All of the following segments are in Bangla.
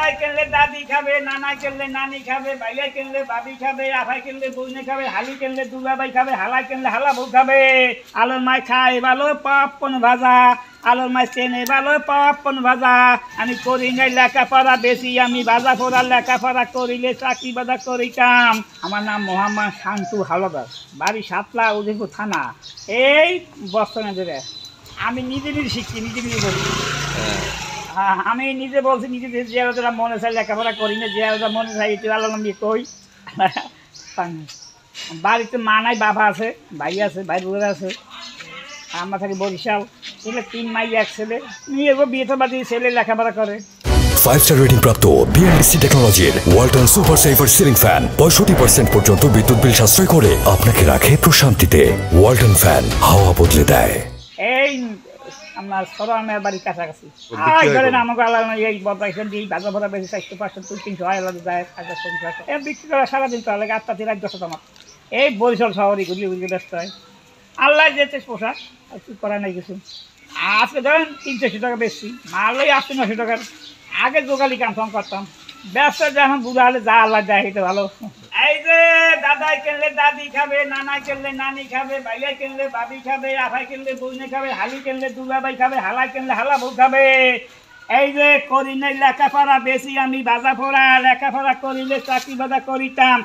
দাদাই কিনলে দাদি খাবে, নানা কিনলে নানি খাবে, ভাইয়া কিনলে ভাবি খাবে, আফাই কিনলে বউনে খাবে, হালি কিনলে দুলাভাই খাবে, হালাই কিনলে হালা বউ খাবে। আলোর মাই খায় ভালো পাপন ভাজা, আলোর মাই চেনে ভালো পাপন ভাজা। আমি করি নাই লেখাপড়া বেশি, আমি বাজা পড়া লেখাপড়া করিলে চাকরি বাজা করিতাম। আমার নাম মোহাম্মদ শান্তু হাওলাদার, বাড়ি সাতলা, উদয়পুর থানা, এই বর্তমানে ধরে। আমি নিজে শিখছি, নিজে বলি। হ্যাঁ, আমি নিজে বলছি, নিজে যে মনে চাই লেখাপড়া করি না, যে মনে চাই একটু আল্লাহ আমি কই। বাড়িতে মা নাই, বাবা আছে, ভাই আছে, ভাই বোনের আছে। আমরা থাকি বরিশাল। এগুলো 3 মাই 1 ছেলে। নিয়ে বিয়ে তো বাদি, ছেলে লেখাপড়া করে। 5-star রেটিং প্রাপ্ত বিএনডিসি টেকনোলজির Walton super saver ceiling fan 65% পর্যন্ত বিদ্যুৎ বিল সাশ্রয় করে আপনাকে রাখে প্রশান্তিতে। ওয়ালটন ফ্যান হাওয়া বদলে দেয়। এই আপনার সরামের বাড়ির কাছাকাছি ধরেন আমাকে আলাদা এই বদলাইছেন দিয়ে বাজা ভরা বেশি 400-500 300 আলাদা যায়। বিক্রি করা সারাদিন তো লাগে 8টা থেকে 10টা আমার। এই বরিশাল শহরে ঘুরিয়ে ব্যস্ত হয়। আল্লাহ যেতে পোশাক আর কি করা নাই কিছু। আজকে ধরেন 300 টাকা বেশি মাল, ওই 800-900 টাকার। আগে যোগালি কাম করতাম, ব্যবসা যখন বুড়া হলে যা আল্লাহ দেয় এটা ভালো। এই যে দাদাই কিনলে দাদি খাবে, নানা কিনলে নানি খাবে, ভাইয়া কিনলে ভাবি খাবে, আফাই কিনলে বউনে খাবে, হালি কিনলে দুলাভাই খাবে, হালাই কিনলে হালা বউ খাবে। এই যে করি নাই লেখাপড়া বেশি, আমি বাজা পড়া লেখাপড়া করিলে চাকরি বাজা করিতাম।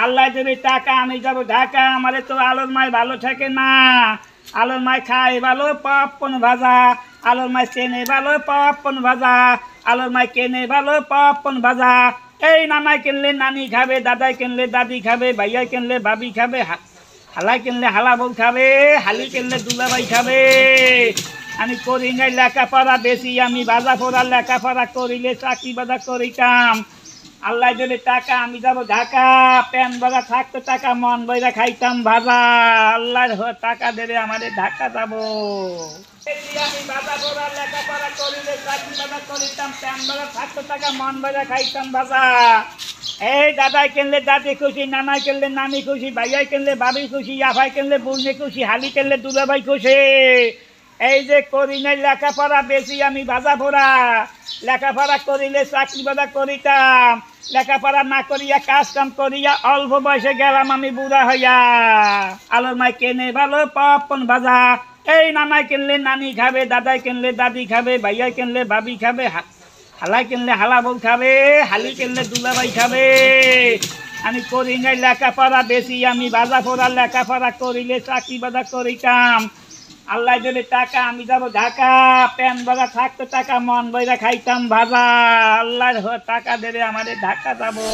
আল্লাহ দেবে টাকা, আমি যাবো ঢাকা। আমাদের তো আলোর মাই ভালো থাকে না। আলোর মাই খায় ভালো পাপন ভাজা, আলোর মাই চেনে ভালো পাপন ভাজা, আলোর মাই কেনে ভালো পাপন ভাজা। এই নানাই কিনলে নানি খাবে, দাদাই কিনলে দাদি খাবে, ভাইয়া কিনলে ভাবি খাবে, হালাই কিনলে হালা বউ খাবে, হালি কিনলে দুলাভাই খাবে। আমি করি নাই লেখাপড়া বেশি, আমি বাজা পড়া লেখাপড়া করিলে চাকরি বাজা করিতাম। আল্লাহ দিলে টাকা, আমি যাবো ঢাকা। প্যান বাজা থাকতো টাকা, মন বইরা খাইতাম ভাজা। আল্লাহর টাকা দেবে আমাদের ঢাকা যাবো। আমি বাজা পড়া লেখাপড়া করিলে চাকরি বাজা করিতাম, প্যান বাজা থাকতো টাকা, মন বইরা খাইতাম ভাজা। এই দাদাই কিনলে দাদি খুশি, নানাই কিনলে নানি খুশি, ভাইয়াই কিনলে ভাবি খুশি, আফাই কিনলে বউনে খুশি, হালি কিনলে দুলাভাই খুশি। এই যে করি নাই লেখাপড়া বেশি, আমি বাজা পড়া লেখাপড়া করিলে চাকরি বাজা করিতাম। লেখাপড়া না করিয়া কাজ কাম করিয়া অল্প বয়সে গেলাম আমি বুড়া হইয়া। আলোর মাই কেনে ভালো পাপন ভাজা। এই নানাই কিনলে নানি খাবে, দাদাই কিনলে দাদি খাবে, ভাইয়াই কিনলে ভাবি খাবে, হালাই কিনলে হালা বউ খাবে, হালি কিনলে দুলাভাই খাবে। আমি করি নাই লেখাপড়া বেশি, আমি বাজা পড়া লেখাপড়া করিলে চাকরি বাজা করিতাম। আল্লাহ দিলে টাকা, আমি যাবো ঢাকা। প্যান বাজা থাকতো টাকা, মন বইরা খাইতাম ভাজা। আল্লাহর টাকা দেবে আমাদের ঢাকা যাবো।